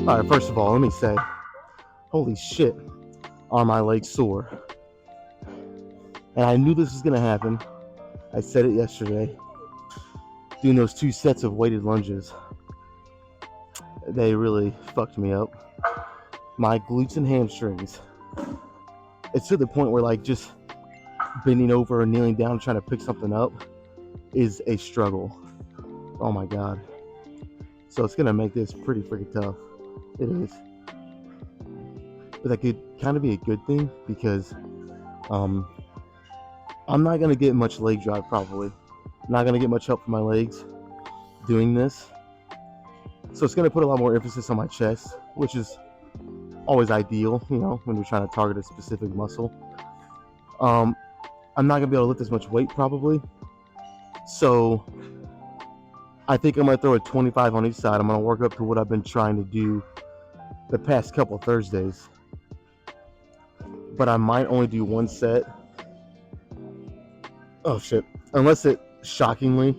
All right, first of all, let me say, holy shit, are my legs sore? And I knew this was gonna happen. I said it yesterday. Doing those 2 sets of weighted lunges, they really fucked me up. My glutes and hamstrings. It's to the point where like just bending over or kneeling down trying to pick something up is a struggle. Oh my god. So it's gonna make this pretty freaking tough. It is. But that could kind of be a good thing because I'm not gonna get much leg drive probably. I'm not gonna get much help from my legs doing this. So it's gonna put a lot more emphasis on my chest, which is always ideal, you know, when you're trying to target a specific muscle. I'm not gonna be able to lift as much weight probably. So I think I'm gonna throw a 25 on each side. I'm gonna work up to what I've been trying to do the past couple Thursdays. But I might only do 1 set. Oh shit. Unless it shockingly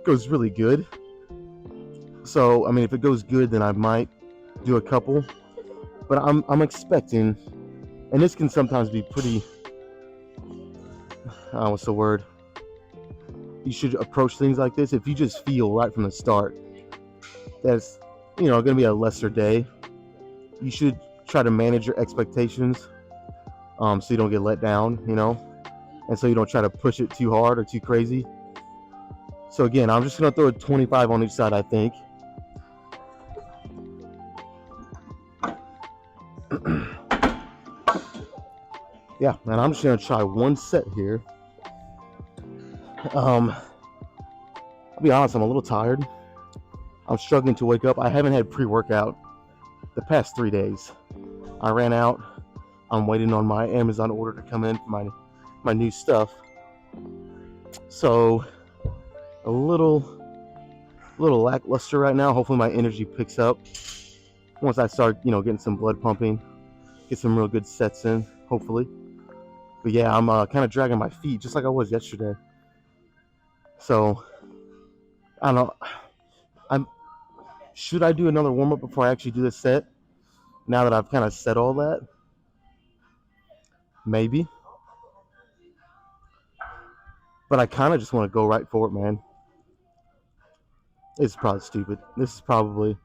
goes really good. So I mean if it goes good then I might do a couple. But I'm expecting, and this can sometimes be pretty what's the word? You should approach things like this if you just feel right from the start that's, you know, going to be a lesser day. You should try to manage your expectations, so you don't get let down, you know, and so you don't try to push it too hard or too crazy. So again, I'm just going to throw a 25 on each side, I think. Yeah, and I'm just going to try 1 set here. I'll be honest, I'm a little tired. I'm struggling to wake up. I haven't had pre-workout the past 3 days. I ran out. I'm waiting on my Amazon order to come in for my new stuff. So a little lackluster right now. Hopefully my energy picks up once I start, you know, getting some blood pumping, get some real good sets in, hopefully. But yeah, I'm kind of dragging my feet just like I was yesterday. So I don't know. Should I do another warm up before I actually do the set? Now that I've kind of said all that, maybe. But I kind of just want to go right for it, man. It's probably stupid. This is probably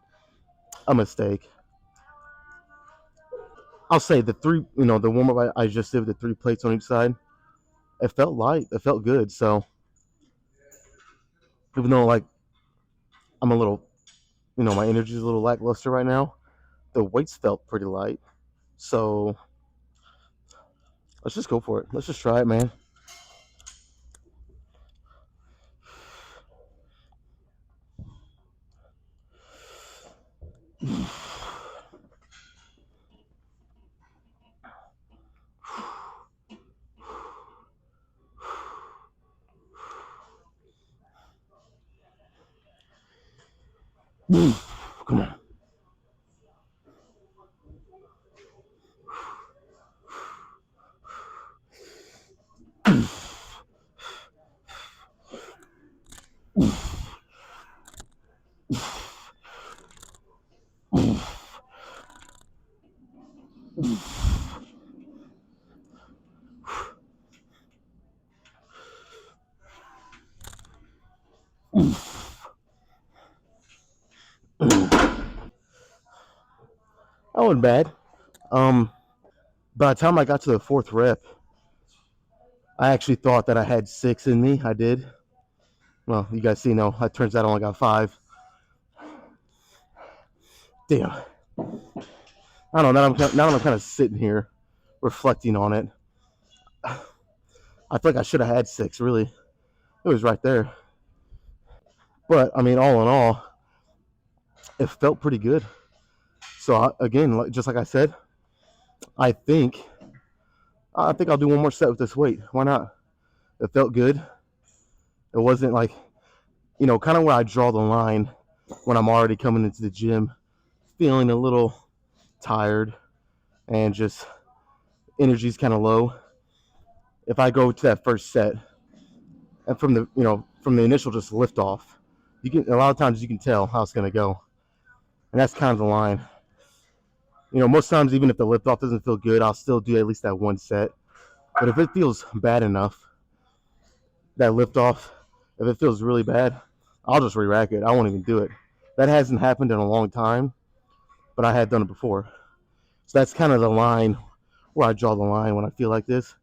a mistake. I'll say the warm up I just did with the 3 plates on each side, it felt light. It felt good. So even though like I'm a little, you know, my energy is a little lackluster right now, the weights felt pretty light. So let's just go for it. Let's just try it, man. Come on. That wasn't bad. By the time I got to the 4th rep, I actually thought that I had 6 in me. I did. Well, you guys see, no, it turns out I only got 5. Damn. I don't know. Now I'm kind of sitting here reflecting on it. I feel like I should have had 6, really. It was right there. But, I mean, all in all, it felt pretty good. So, again, just like I said, I think I'll do 1 more set with this weight. Why not? It felt good. It wasn't like, you know, kind of where I draw the line when I'm already coming into the gym, feeling a little tired and just energy's kind of low. If I go to that first set and from the initial just lift off, you can, a lot of times you can tell how it's going to go. And that's kind of the line. Most times, even if the lift off doesn't feel good, I'll still do at least that one set. But if it feels bad enough, that lift off, if it feels really bad, I'll just re-rack it. I won't even do it. That hasn't happened in a long time, but I had done it before. So that's kind of the line where I draw the line when I feel like this.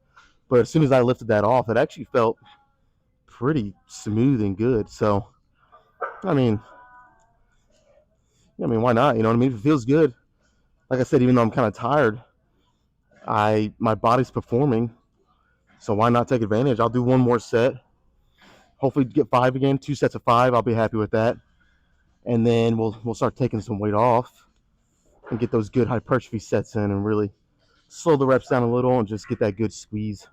But as soon as I lifted that off, it actually felt pretty smooth and good. So, I mean, why not? You know what I mean? If it feels good, like I said, even though I'm kind of tired, my body's performing. So why not take advantage? I'll do one more set. Hopefully get 5 again, 2 sets of 5. I'll be happy with that. And then we'll start taking some weight off and get those good hypertrophy sets in and really slow the reps down a little and just get that good squeeze.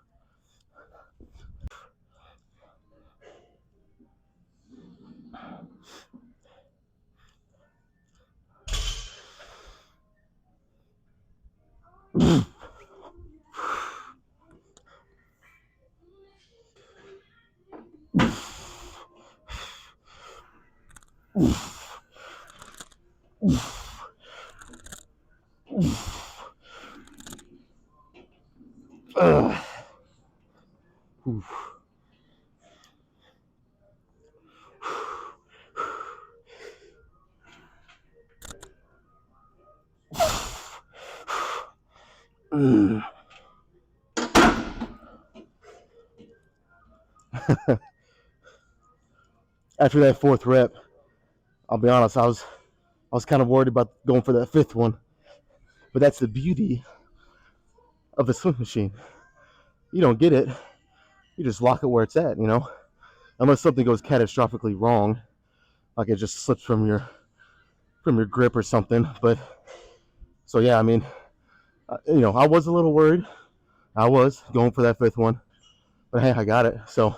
After that 4th rep, I'll be honest, I was kind of worried about going for that 5th one. But that's the beauty of the swing machine. You don't get it, you just lock it where it's at, Unless something goes catastrophically wrong, like it just slips from your grip or something. But so yeah, I was a little worried. I was going for that 5th one, but hey, I got it. So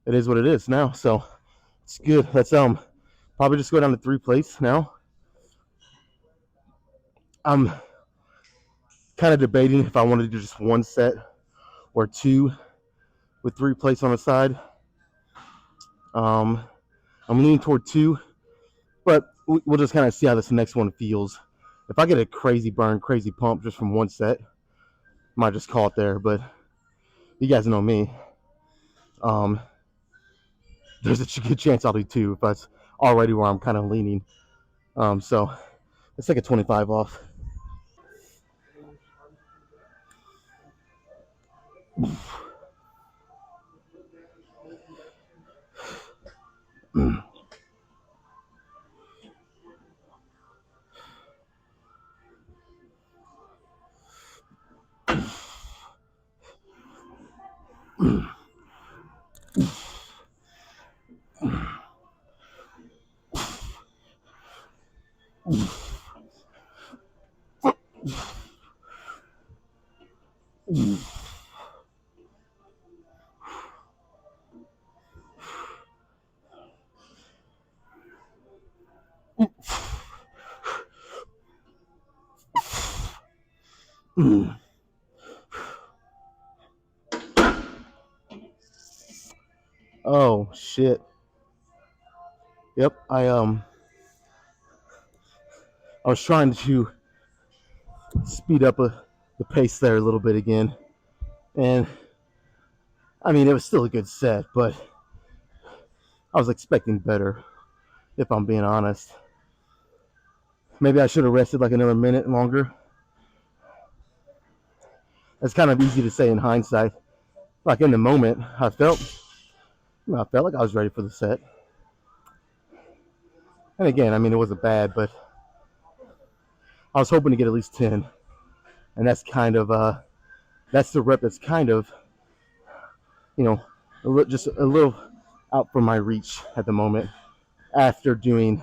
it is what it is now. So it's good. Let's probably just go down to 3 plates now. I'm kind of debating if I want to do just 1 set or 2 with 3 plates on the side. I'm leaning toward 2, but we'll just kind of see how this next one feels. If I get a crazy burn, crazy pump just from 1 set, I might just call it there. But you guys know me. There's a good chance I'll do 2 if that's already where I'm kind of leaning. So let's take a 25 off. Oh shit. Yep, I was trying to speed up the pace there a little bit again. And it was still a good set, but I was expecting better, if I'm being honest. Maybe I should have rested like another minute longer. It's kind of easy to say in hindsight. Like in the moment, I felt like I was ready for the set. And again, it wasn't bad, but I was hoping to get at least 10. And that's kind of that's the rep that's kind of just a little out from my reach at the moment after doing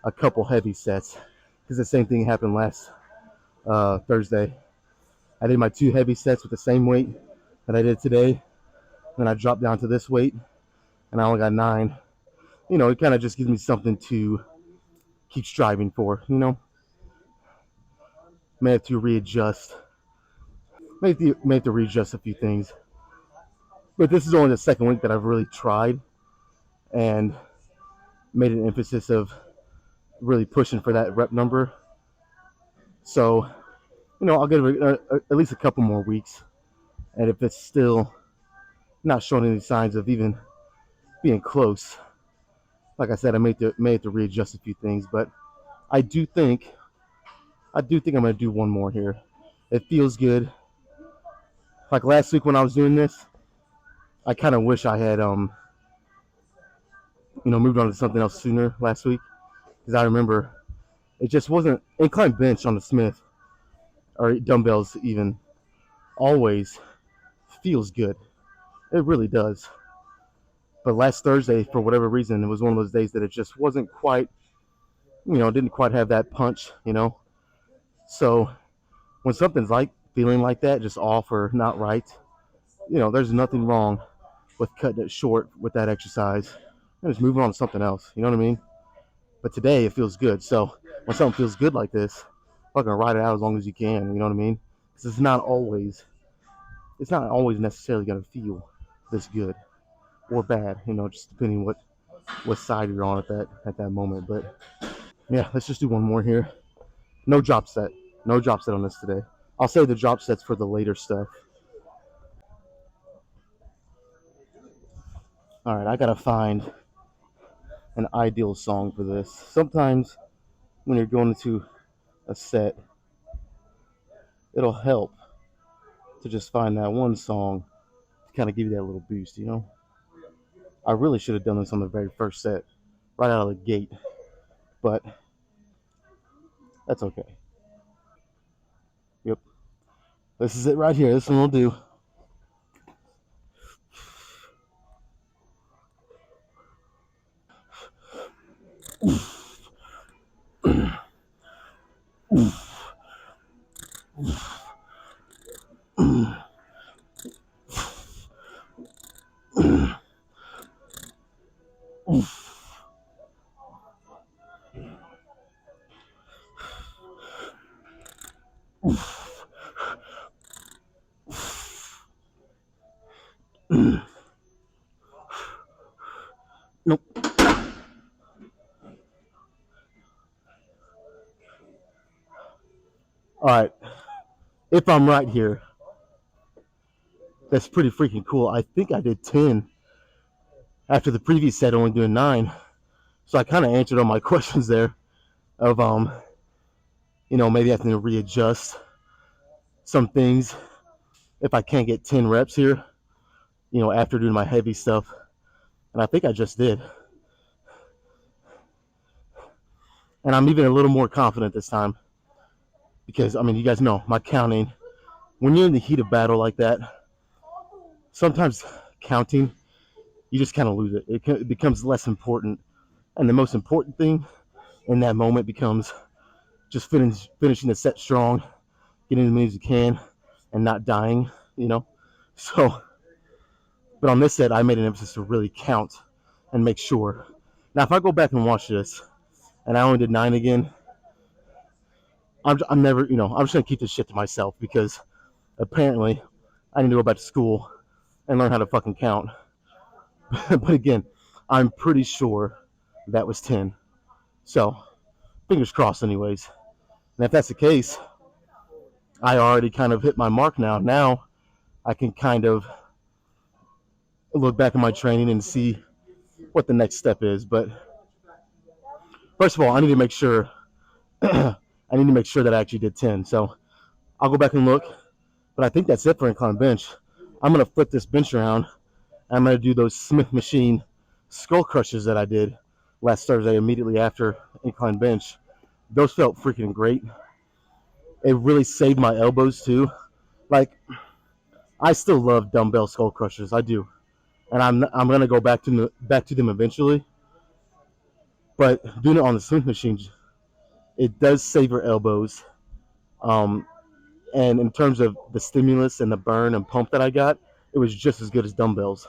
a couple heavy sets, because the same thing happened last Thursday. I did my 2 heavy sets with the same weight that I did today. Then I dropped down to this weight and I only got 9. It kind of just gives me something to keep striving for. May have to readjust. May have to readjust a few things. But this is only the second week that I've really tried, and made an emphasis of really pushing for that rep number. So, I'll give it at least a couple more weeks. And if it's still not showing any signs of even being close, like I said, may have to readjust a few things. But I do think I'm going to do one more here. It feels good. Like last week when I was doing this, I kind of wish I had moved on to something else sooner last week, because I remember it just wasn't incline bench on the Smith or dumbbells even always feels good. It really does. But last Thursday, for whatever reason, it was one of those days that it just wasn't quite, didn't quite have that punch. So when something's like feeling like that, just off or not right, there's nothing wrong with cutting it short with that exercise and just moving on to something else. You know what I mean? But today it feels good. So when something feels good like this, fucking ride it out as long as you can. You know what I mean? Because it's not always necessarily gonna feel this good or bad. Just depending what side you're on at that moment. But yeah, let's just do one more here. No drop set. No drop set on this today. I'll save the drop sets for the later stuff. All right, I gotta find an ideal song for this. Sometimes when you're going into a set, it'll help to just find that one song to kind of give you that little boost. I really should have done this on the very first set, right out of the gate, but that's okay. Yep, this is it right here. This one will do. Nope. All right, if I'm right here, that's pretty freaking cool. I think I did 10 after the previous set, only doing 9. So I kind of answered all my questions there of maybe having to readjust some things if I can't get 10 reps here, after doing my heavy stuff. And I think I just did. And I'm even a little more confident this time because, you guys know my counting. When you're in the heat of battle like that, sometimes counting, you just kind of lose it. It becomes less important. And the most important thing in that moment becomes just finishing the set strong, getting as many as you can, and not dying, you know? So, but on this set, I made an emphasis to really count and make sure. Now, if I go back and watch this, and I only did 9 again, I'm never, I'm just gonna keep this shit to myself because apparently I need to go back to school and learn how to fucking count. But again, I'm pretty sure that was 10. So, fingers crossed, anyways. And if that's the case, I already kind of hit my mark now. Now I can kind of look back at my training and see what the next step is. But first of all, I need to make sure I need to make sure that I actually did 10. So I'll go back and look. But I think that's it for incline bench. I'm gonna flip this bench around. I'm gonna do those Smith machine skull crushes that I did last Thursday immediately after incline bench. Those felt freaking great. It really saved my elbows too. Like, I still love dumbbell skull crushers. I do, and I'm gonna go back to them eventually. But doing it on the Smith machine, it does save your elbows. Um, and in terms of the stimulus and the burn and pump that I got, it was just as good as dumbbells.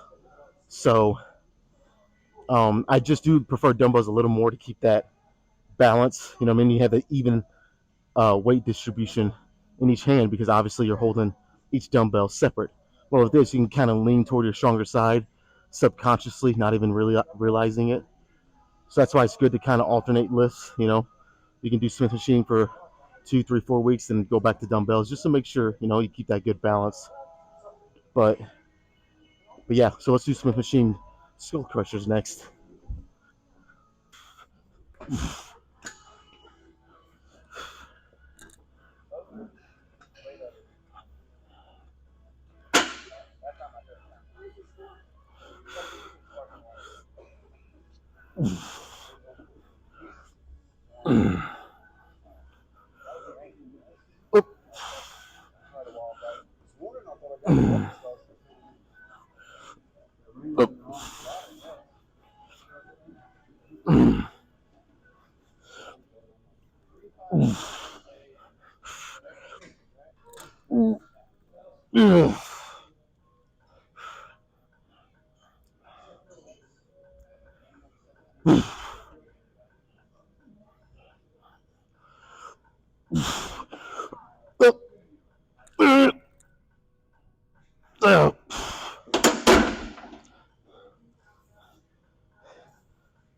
So I just do prefer dumbbells a little more to keep that balance. You have the even weight distribution in each hand because obviously you're holding each dumbbell separate. Well, with this, you can kind of lean toward your stronger side subconsciously, not even really realizing it. So that's why it's good to kind of alternate lifts. You can do Smith machine for 2, 3, 4 weeks and go back to dumbbells just to make sure you keep that good balance. But yeah, so let's do Smith machine skull crushers next.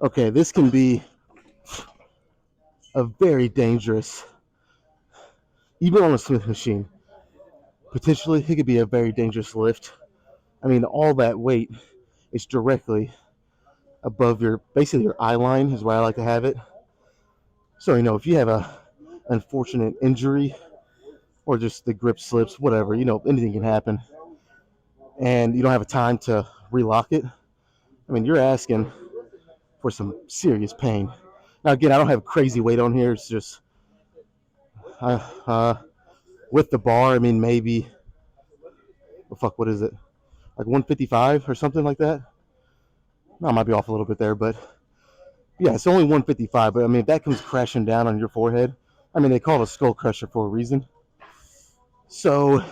Okay, this can be a very dangerous, even on a Smith machine. Potentially, it could be a very dangerous lift. I mean, all that weight is directly above basically your eye line is where I like to have it. So, if you have a unfortunate injury or just the grip slips, whatever, anything can happen. And you don't have a time to relock it. I mean, you're asking for some serious pain. Now, again, I don't have crazy weight on here. It's just uh, with the bar, I mean, maybe, what is it? Like 155 or something like that? No, I might be off a little bit there, but yeah, it's only 155. But I mean, if that comes crashing down on your forehead, I mean, they call it a skull crusher for a reason. So,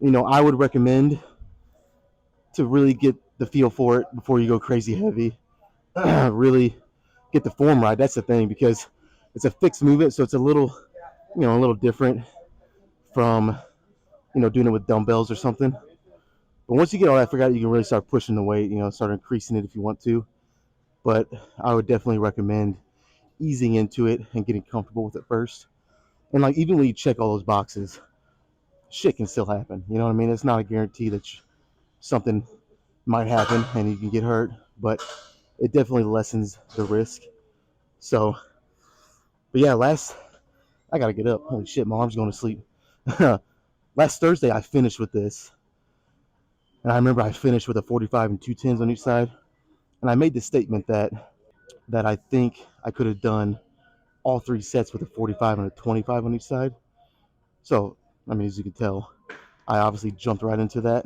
I would recommend to really get the feel for it before you go crazy heavy. Really get the form right. That's the thing, because it's a fixed movement, so it's a little different from doing it with dumbbells or something. But once you get all that figured out, you can really start pushing the weight. Start increasing it if you want to. But I would definitely recommend easing into it and getting comfortable with it first. And like, even when you check all those boxes, shit can still happen. You know what I mean? It's not a guarantee that something might happen and you can get hurt, but it definitely lessens the risk. So, but yeah, I gotta get up. Holy shit, my arm's going to sleep. Last Thursday, I finished with this, and I remember I finished with a 45 and 210s on each side, and I made the statement that I think I could have done all 3 sets with a 45 and a 25 on each side. So, I mean, as you can tell, I obviously jumped right into that.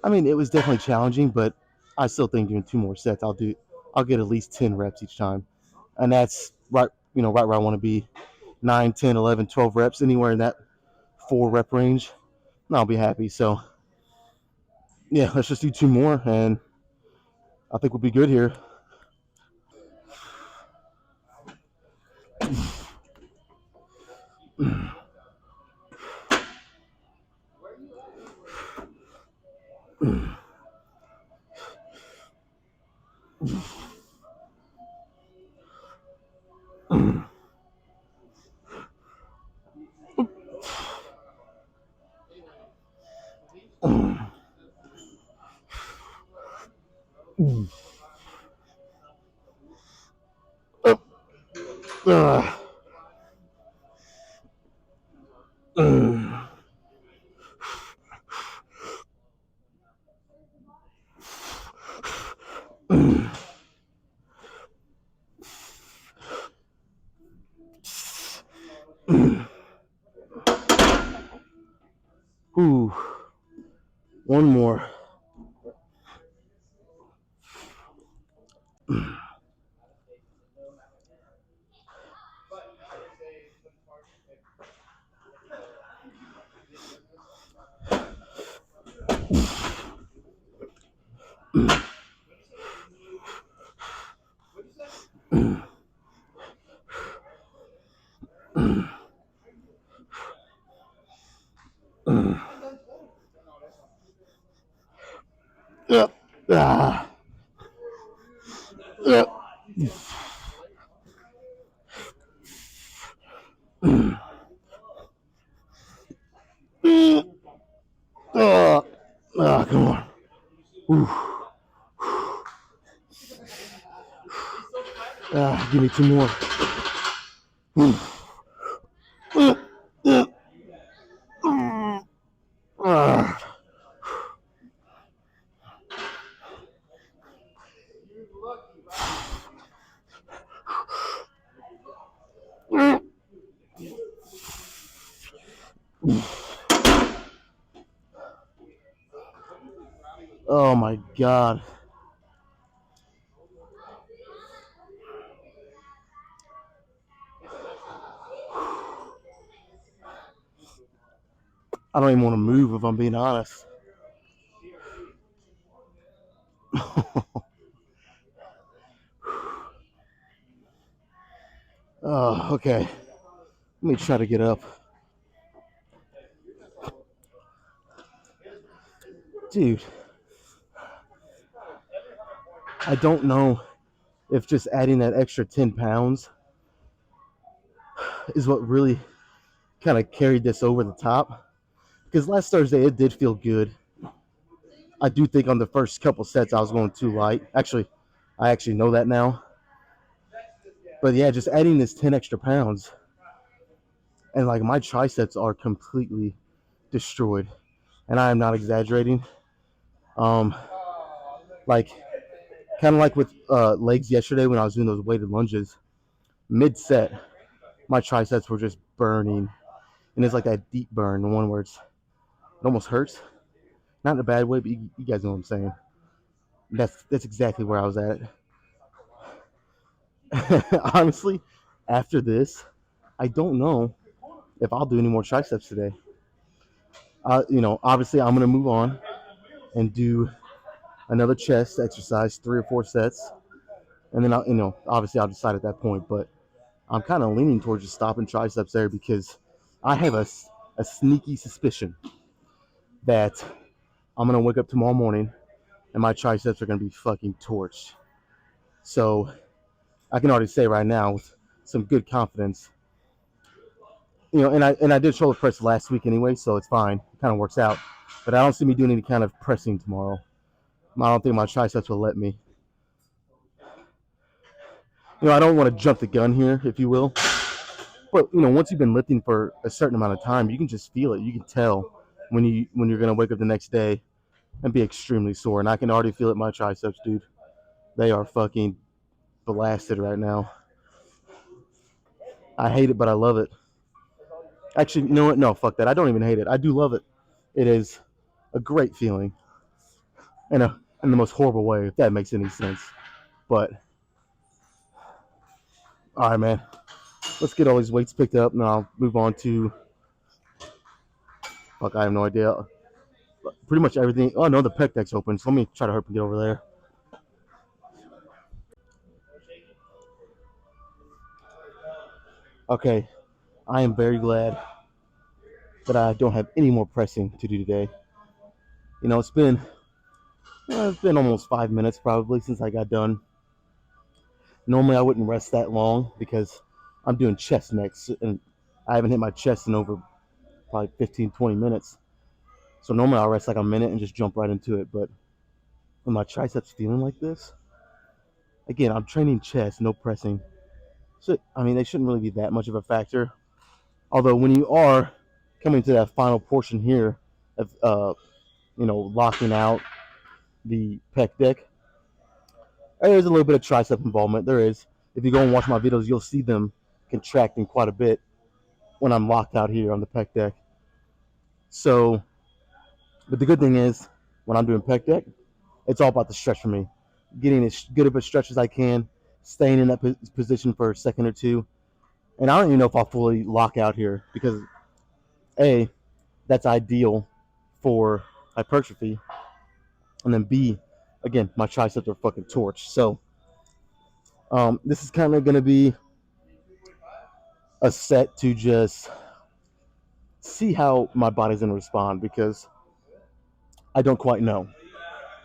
I mean, it was definitely challenging, but I still think doing 2 more sets, I'll get at least 10 reps each time, and that's right where I want to be. 9, 10, 11, 12 reps, anywhere in that 4 rep range, and I'll be happy. So yeah, let's just do 2 more, and I think we'll be good here. Ooh, 1 more. Yeah. Ah. Yeah. Come on. Ooh. Give me two more. Oh my God. I don't even want to move if I'm being honest. Oh, okay. Let me try to get up. Dude, I don't know if just adding that extra 10 pounds is what really kind of carried this over the top. Because last Thursday, it did feel good. I do think on the first couple sets, I was going too light. Actually, I actually know that now. But yeah, just adding this 10 extra pounds. And like my triceps are completely destroyed. And I am not exaggerating. Um, like kind of like with legs yesterday when I was doing those weighted lunges, mid set, my triceps were just burning, and it's like that deep burn, the one where it almost hurts, not in a bad way, but you guys know what I'm saying. That's exactly where I was at. Honestly, after this, I don't know if I'll do any more triceps today. Obviously I'm gonna move on and do another chest exercise, 3 or 4 sets, and then obviously I'll decide at that point, but I'm kind of leaning towards just stopping triceps there because I have a sneaky suspicion that I'm going to wake up tomorrow morning and my triceps are going to be fucking torched. So I can already say right now with some good confidence, and I did shoulder press last week anyway, so it's fine. It kind of works out. But I don't see me doing any kind of pressing tomorrow. I don't think my triceps will let me. I don't want to jump the gun here, if you will. But once you've been lifting for a certain amount of time, you can just feel it. You can tell when you're gonna wake up the next day and be extremely sore. And I can already feel it in my triceps, dude. They are fucking blasted right now. I hate it, but I love it. Actually, you know what? No, fuck that. I don't even hate it. I do love it. It is a great feeling, in the most horrible way, if that makes any sense. But all right, man. Let's get all these weights picked up, and I'll move on to. Fuck, I have no idea. Pretty much everything. Oh no, the pec deck's open. So let me try to hurry and get over there. Okay, I am very glad that I don't have any more pressing to do today. It's been almost 5 minutes probably since I got done. Normally I wouldn't rest that long because I'm doing chest next, and I haven't hit my chest in over probably 15, 20 minutes. So normally I'll rest like a minute and just jump right into it. But when my triceps feeling like this, again, I'm training chest, no pressing. So I mean, they shouldn't really be that much of a factor. Although when you are coming to that final portion here of locking out the pec deck, there's a little bit of tricep involvement. There is. If you go and watch my videos, you'll see them contracting quite a bit when I'm locked out here on the pec deck. So, but the good thing is, when I'm doing pec deck, it's all about the stretch for me. Getting as good of a stretch as I can, staying in that position for a second or two. And I don't even know if I'll fully lock out here because, A, that's ideal for hypertrophy. And then B, again, my triceps are fucking torched. So, this is kind of going to be a set to just see how my body's going to respond because I don't quite know.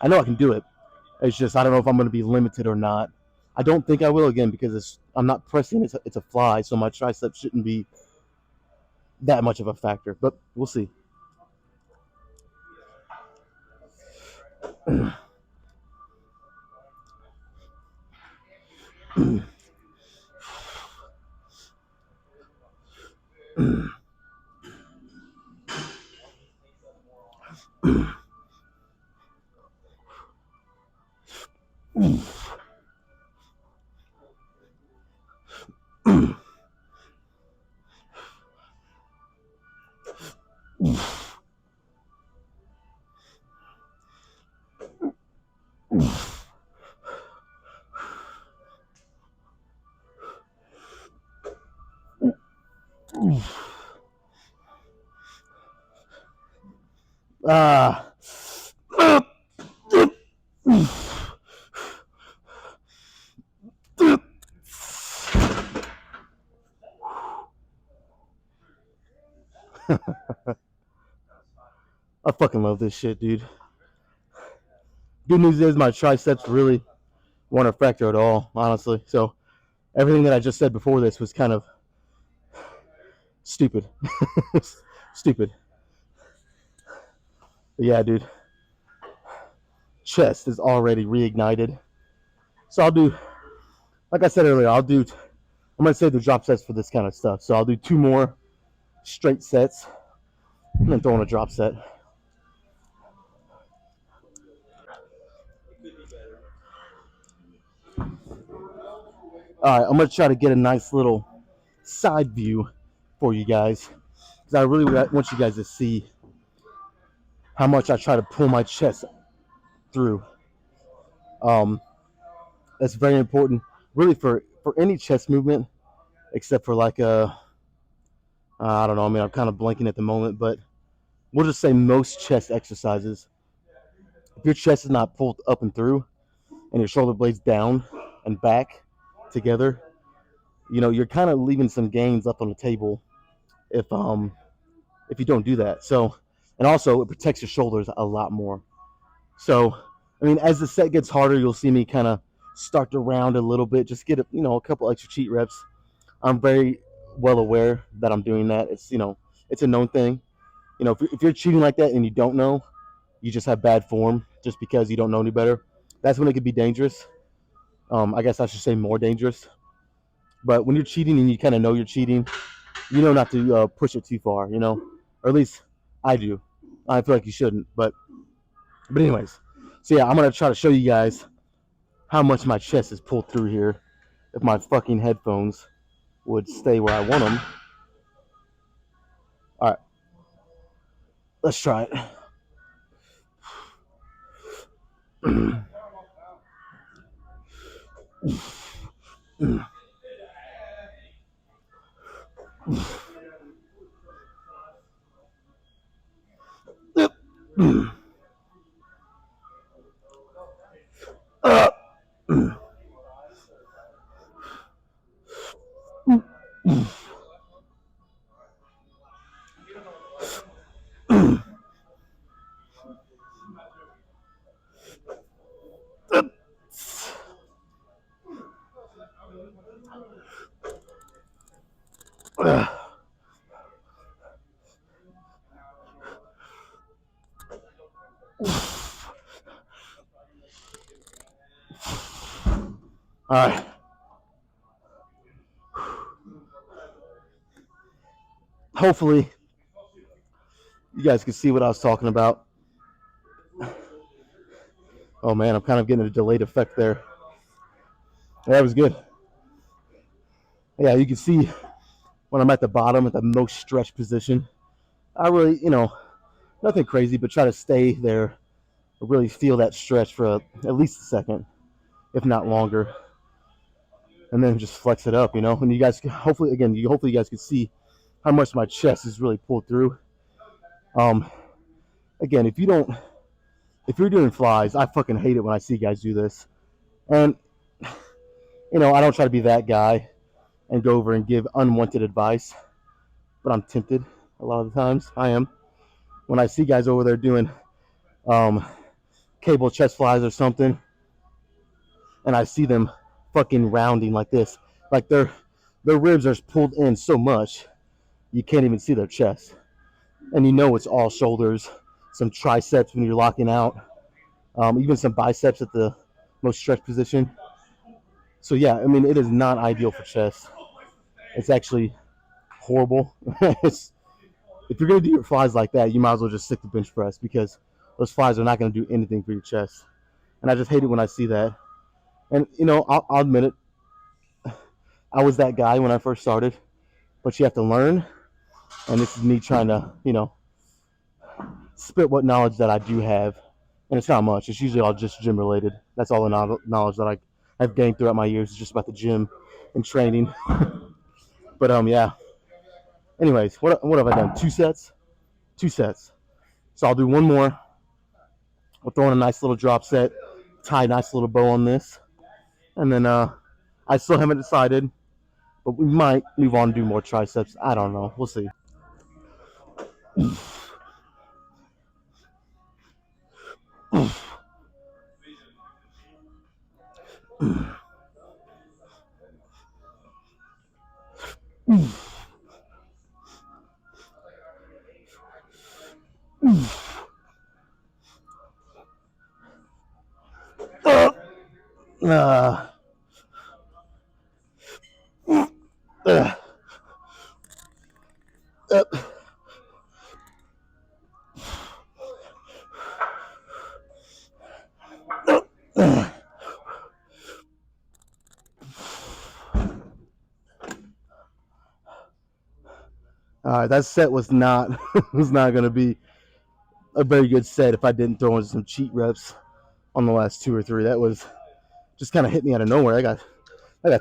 I know I can do it. It's just I don't know if I'm going to be limited or not. I don't think I will again because I'm not pressing. It's a fly, so my tricep shouldn't be that much of a factor. But we'll see. Ah. I fucking love this shit, dude. Good news is my triceps really weren't a factor at all, honestly. So everything that I just said before this was kind of stupid. Stupid. But yeah, dude. Chest is already reignited. So I'll do, like I said earlier, I'm going to save the drop sets for this kind of stuff. So I'll do 2 more straight sets and then throw in a drop set. All right, I'm going to try to get a nice little side view for you guys because I really want you guys to see how much I try to pull my chest through. That's very important, really, for any chest movement, except for like I don't know. I mean, I'm kind of blanking at the moment, but we'll just say most chest exercises. If your chest is not pulled up and through, and your shoulder blades down and back together, you're kind of leaving some gains up on the table if you don't do that. So, and also it protects your shoulders a lot more. So, I mean, as the set gets harder, you'll see me kind of start to round a little bit, just get a couple extra cheat reps. I'm very well aware that I'm doing that. It's a known thing. If you're cheating like that and you don't know, you just have bad form just because you don't know any better. That's when it could be dangerous. I guess I should say more dangerous. But when you're cheating and you kind of know you're cheating, you know not to push it too far, or at least I do. I feel like you shouldn't, but anyways. So yeah, I'm gonna try to show you guys how much my chest is pulled through here. If my fucking headphones would stay where I want them. All right, let's try it. All right. Hopefully, you guys can see what I was talking about. Oh man, I'm kind of getting a delayed effect there. That was good. Yeah, you can see when I'm at the bottom at the most stretched position. I really, nothing crazy, but try to stay there. Really feel that stretch for at least a second, if not longer, and then just flex it up. And you guys hopefully you guys can see how much my chest is really pulled through. Again, if you're doing flies, I fucking hate it when I see guys do this, and I don't try to be that guy and go over and give unwanted advice, but I'm tempted a lot of the times. I am when I see guys over there doing cable chest flies or something, and I see them fucking rounding like this. Like their ribs are pulled in so much you can't even see their chest. And you know it's all shoulders, some triceps when you're locking out, even some biceps at the most stretched position. So yeah, I mean it is not ideal for chest. It's actually horrible. It's, if you're gonna do your flies like that, you might as well just stick to bench press because those flies are not gonna do anything for your chest. And I just hate it when I see that. And you know, I'll admit it. I was that guy when I first started, but you have to learn. And this is me trying to, spit what knowledge that I do have. And it's not much. It's usually all just gym related. That's all the knowledge that I've gained throughout my years. Is just about the gym and training. But yeah. Anyways, what have I done? 2 sets. 2 sets. So I'll do one more. We'll throw in a nice little drop set, tie a nice little bow on this, and then I still haven't decided, but we might move on and do more triceps. I don't know. We'll see. Uh, uh, uh, uh. All right, that set was not was not going to be a very good set if I didn't throw in some cheat reps on the last 2 or 3. That was just kind of hit me out of nowhere. I got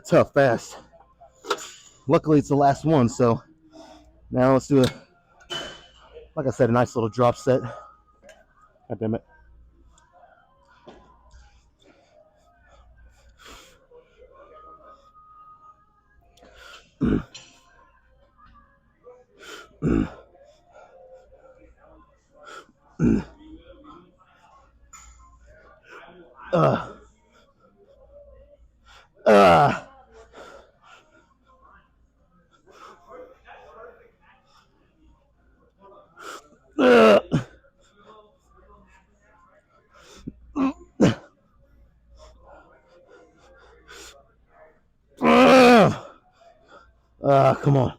tough fast. Luckily, it's the last one, so now let's do like I said, a nice little drop set. God damn it. Uh, uh, uh, come on.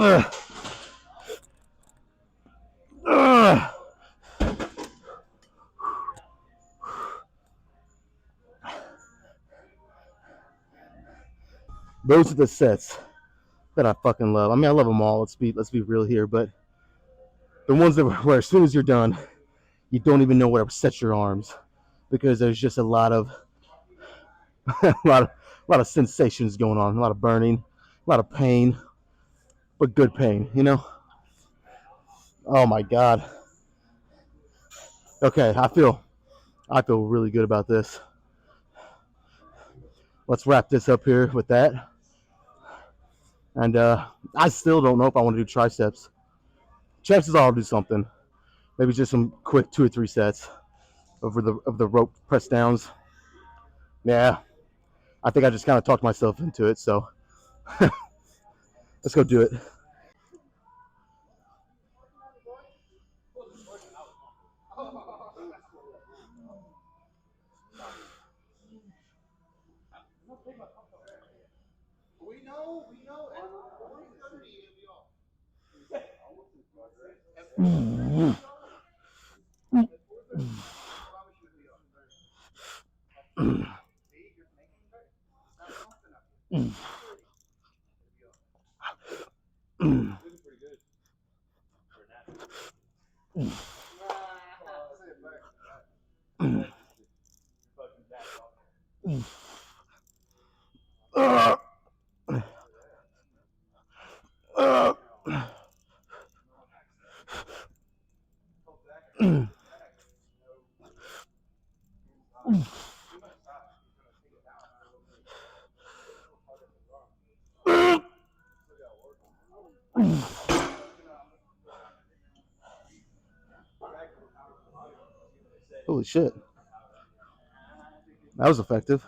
Uh, uh. Those are the sets that I fucking love. I mean, I love them all. Let's be real here, but the ones that where as soon as you're done, you don't even know where to set your arms because there's just a lot of a lot of sensations going on, a lot of burning, a lot of pain, but good pain. Oh my god. Okay, I feel really good about this. Let's wrap this up here with that. And I still don't know if I want to do triceps. Chances are I'll do something. Maybe just some quick 2 or 3 sets of the rope press downs. Yeah, I think I just kind of talked myself into it. So let's go do it. Holy shit. That was effective.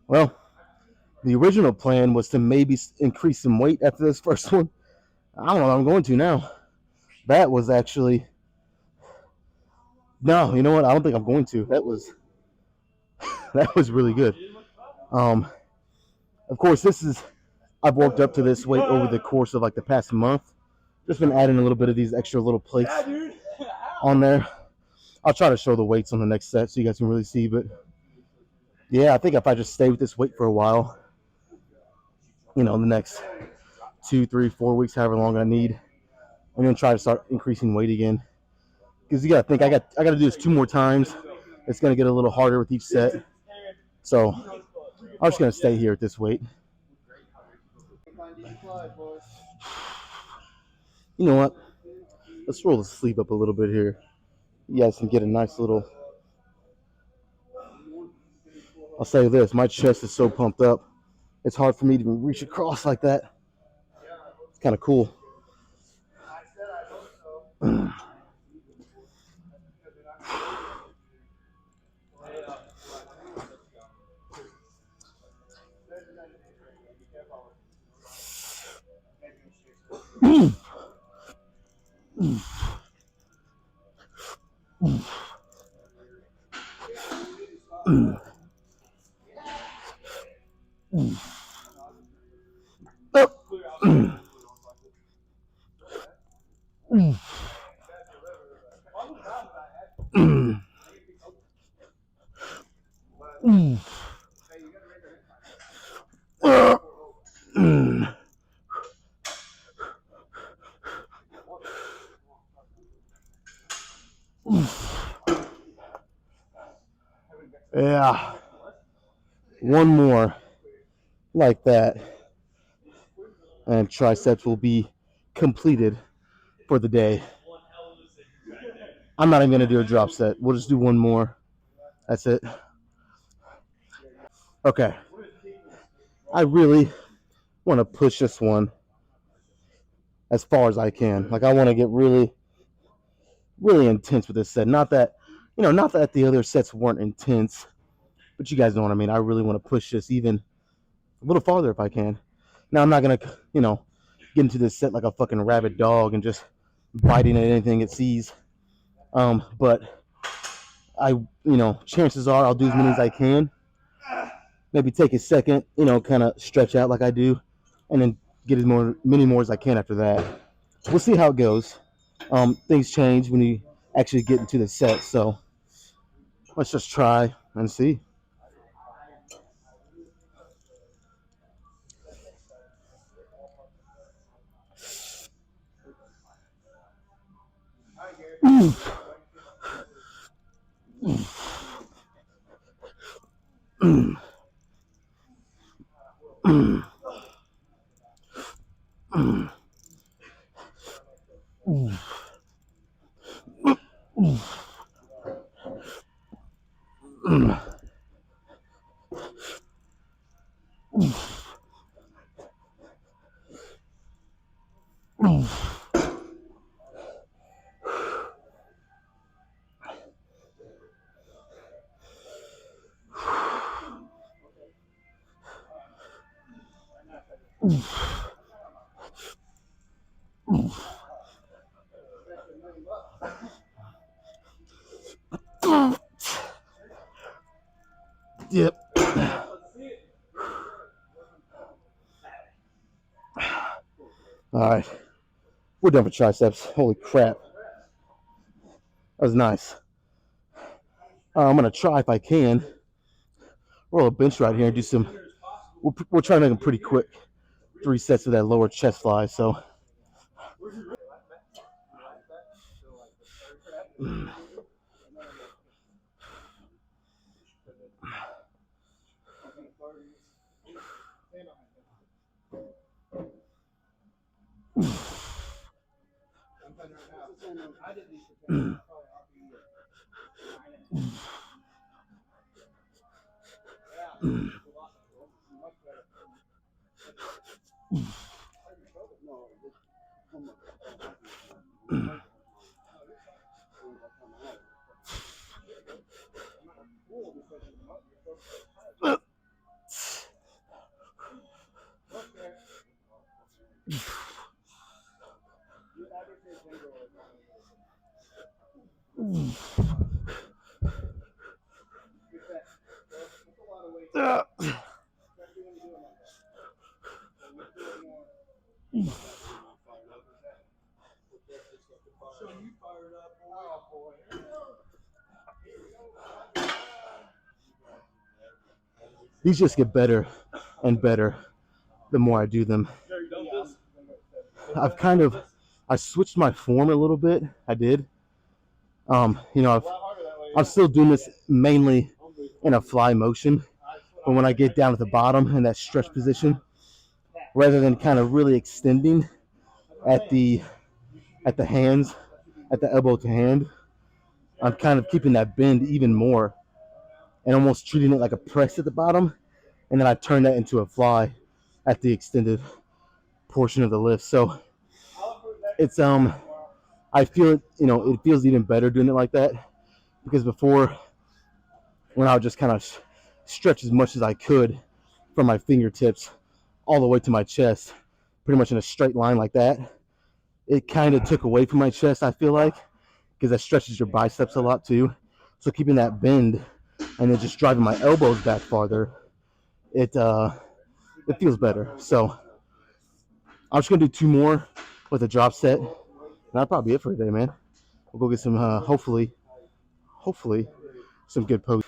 Well, the original plan was to maybe increase some weight after this first one. I don't know what I'm going to now. That was actually no. You know what? I don't think I'm going to. That was really good. Um, of course, I've worked up to this weight over the course of like the past month. Just been adding a little bit of these extra little plates on there. I'll try to show the weights on the next set so you guys can really see. But yeah, I think if I just stay with this weight for a while, the next 2, 3, 4 weeks, however long I need, I'm gonna try to start increasing weight again. Because you gotta think I gotta do this 2 more times. It's gonna get a little harder with each set. So I'm just gonna stay here at this weight. You know what? Let's roll the sleeve up a little bit here. You guys can get a nice little. I'll say this: my chest is so pumped up, it's hard for me to even reach across like that. It's kind of cool. Yeah, one more like that, and triceps will be completed for the day. I'm not even gonna do a drop set. We'll just do one more. That's it. Okay. I really want to push this one as far as I can. Like I want to get really, really intense with this set. Not that the other sets weren't intense, but you guys know what I mean. I really want to push this even a little farther if I can. Now I'm not gonna, get into this set like a fucking rabid dog and just biting at anything it sees. But chances are I'll do as many as I can. Maybe take a second, kind of stretch out like I do, and then get many more as I can after that. We'll see how it goes. Things change when you actually get into the set, so let's just try and see. Yep. All right. We're done for triceps. Holy crap. That was nice. I'm going to try, if I can, roll a bench right here and do some. We'll try to make them pretty quick. 3 sets of that lower chest fly. So. These just get better and better the more I do them. I've kind of I switched my form a little bit. I did. I'm still doing this mainly in a fly motion, but when I get down at the bottom in that stretch position, rather than kind of really extending at the hands, at the elbow to hand, I'm kind of keeping that bend even more and almost treating it like a press at the bottom, and then I turn that into a fly at the extended portion of the lift. So it's I feel it, it feels even better doing it like that, because before, when I would just kind of stretch as much as I could from my fingertips all the way to my chest, pretty much in a straight line like that, it kind of took away from my chest, I feel like, because that stretches your biceps a lot too. So keeping that bend and then just driving my elbows back farther, it feels better. So I'm just gonna do two more with a drop set, and that'll probably be it for today, man. We'll go get some hopefully some good post.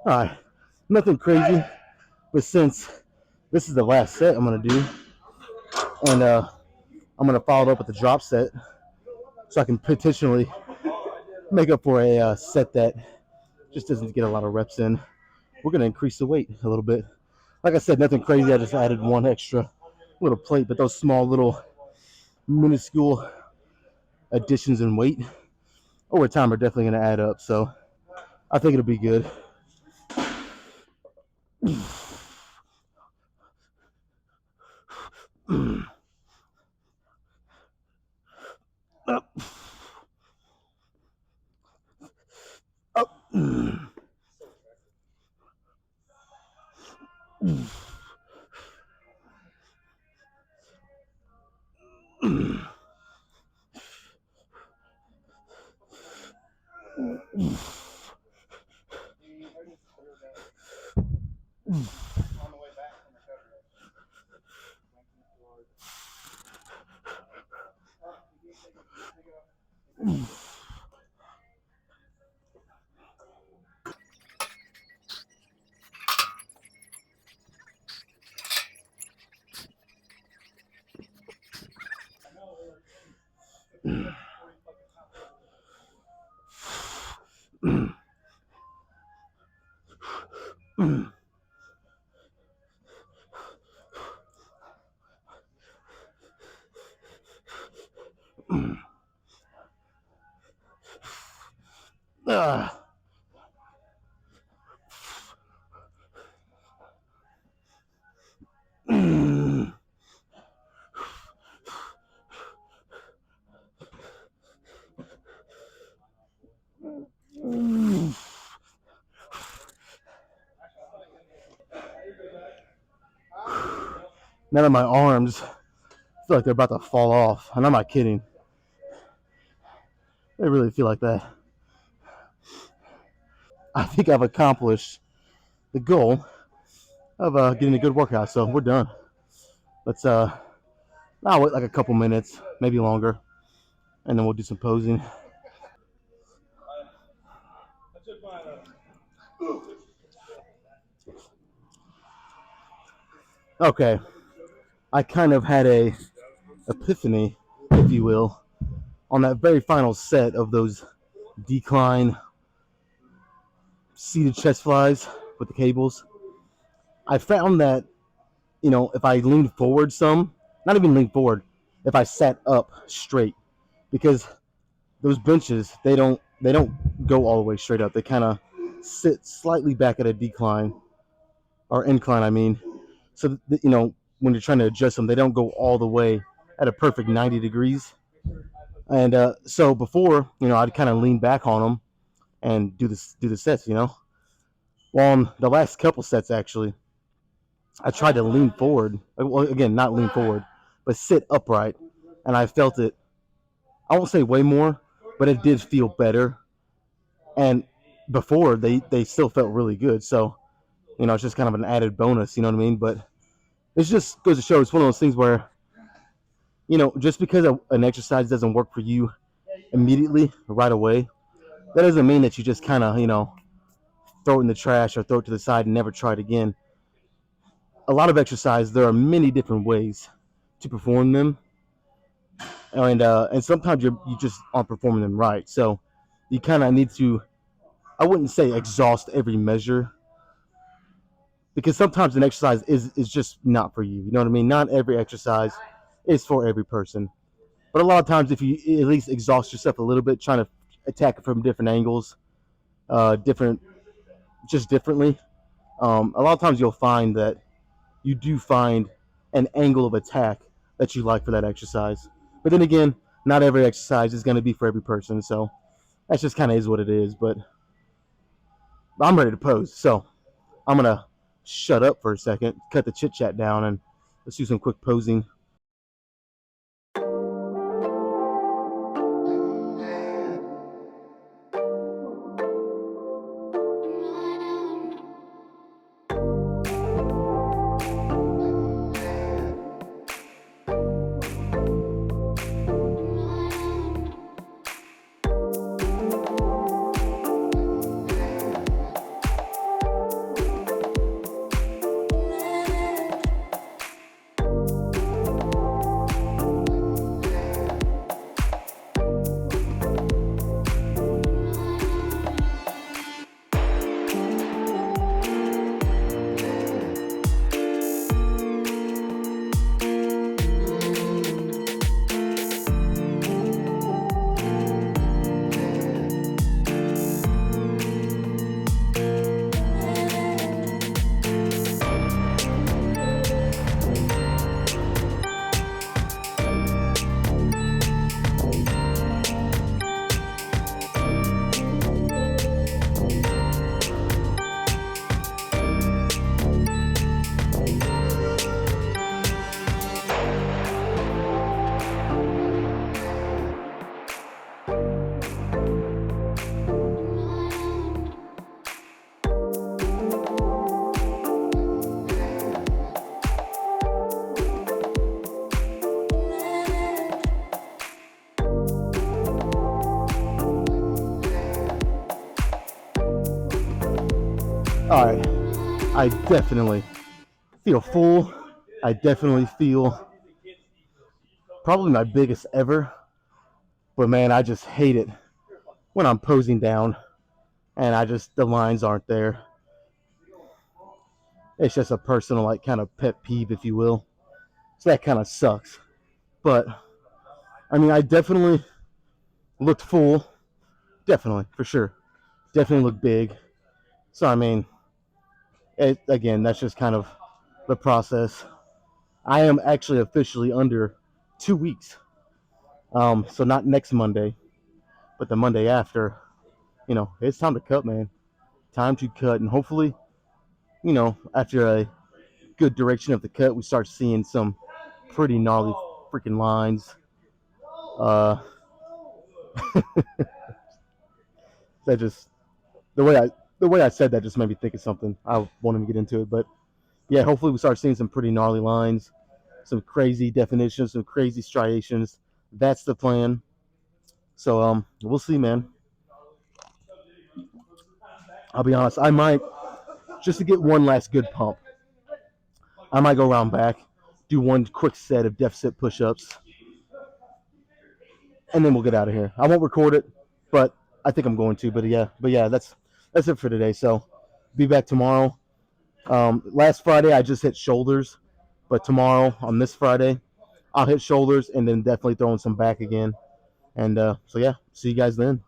All right, nothing crazy, but since this is the last set I'm gonna do, and I'm gonna follow it up with the drop set, so I can potentially make up for a set that just doesn't get a lot of reps in. We're gonna increase the weight a little bit. Like I said, nothing crazy. I just added one extra little plate, but those small little minuscule additions in weight over time are definitely gonna add up. So I think it'll be good. Up. Up. Now that my arms feel like they're about to fall off, and I'm not kidding. They really feel like that. I think I've accomplished the goal of getting a good workout. So we're done. Let's I'll wait like a couple minutes, maybe longer, and then we'll do some posing. Okay, I kind of had a epiphany, if you will, on that very final set of those decline seated chest flies with the cables. I found that, if I leaned forward some, not even lean forward, if I sat up straight, because those benches they don't go all the way straight up. They kind of sit slightly back at a decline or incline. I mean, so when you're trying to adjust them, they don't go all the way at a perfect 90 degrees. And so before, I'd kind of lean back on them and do the sets. Well, on the last couple sets actually, I tried to lean forward. Well, again, not lean forward, but sit upright, and I felt it. I won't say way more, but it did feel better. And before they still felt really good. So it's just kind of an added bonus. You know what I mean? But it just goes to show it's one of those things where just because an exercise doesn't work for you immediately right away, that doesn't mean that you just kind of throw it in the trash or throw it to the side and never try it again. A lot of exercise, there are many different ways to perform them, and sometimes you just aren't performing them right. So you kind of need to, I wouldn't say exhaust every measure, because sometimes an exercise is just not for you. You know what I mean? Not every exercise is for every person. But a lot of times, if you at least exhaust yourself a little bit, trying to attack it from different angles, differently, a lot of times you'll find that you do find an angle of attack that you like for that exercise. But then again, not every exercise is going to be for every person. So that's just kind of is what it is. But I'm ready to pose. So I'm going to shut up for a second, cut the chit chat down, and let's do some quick posing. All right, I definitely feel full. I definitely feel probably my biggest ever. But man, I just hate it when I'm posing down and the lines aren't there. It's just a personal, like, kind of pet peeve, if you will. So that kind of sucks. But I mean, I definitely looked full. Definitely, for sure. Definitely looked big. So I mean, again, that's just kind of the process. I am actually officially under 2 weeks. So not next Monday, but the Monday after. It's time to cut, man. Time to cut, and hopefully, after a good direction of the cut, we start seeing some pretty gnarly freaking lines. Uh, that just the way I said that just made me think of something. I won't even get into it, but yeah, hopefully we start seeing some pretty gnarly lines. some crazy definitions, some crazy striations. That's the plan. So we'll see, man. I'll be honest. I might just to get one last good pump. I might go around back, do one quick set of deficit push-ups, and then we'll get out of here. I won't record it, but I think I'm going to. But yeah, that's it for today. So be back tomorrow. Last Friday I just hit shoulders, but tomorrow on this Friday I'll hit shoulders and then definitely throwing some back again. And so yeah, see you guys then.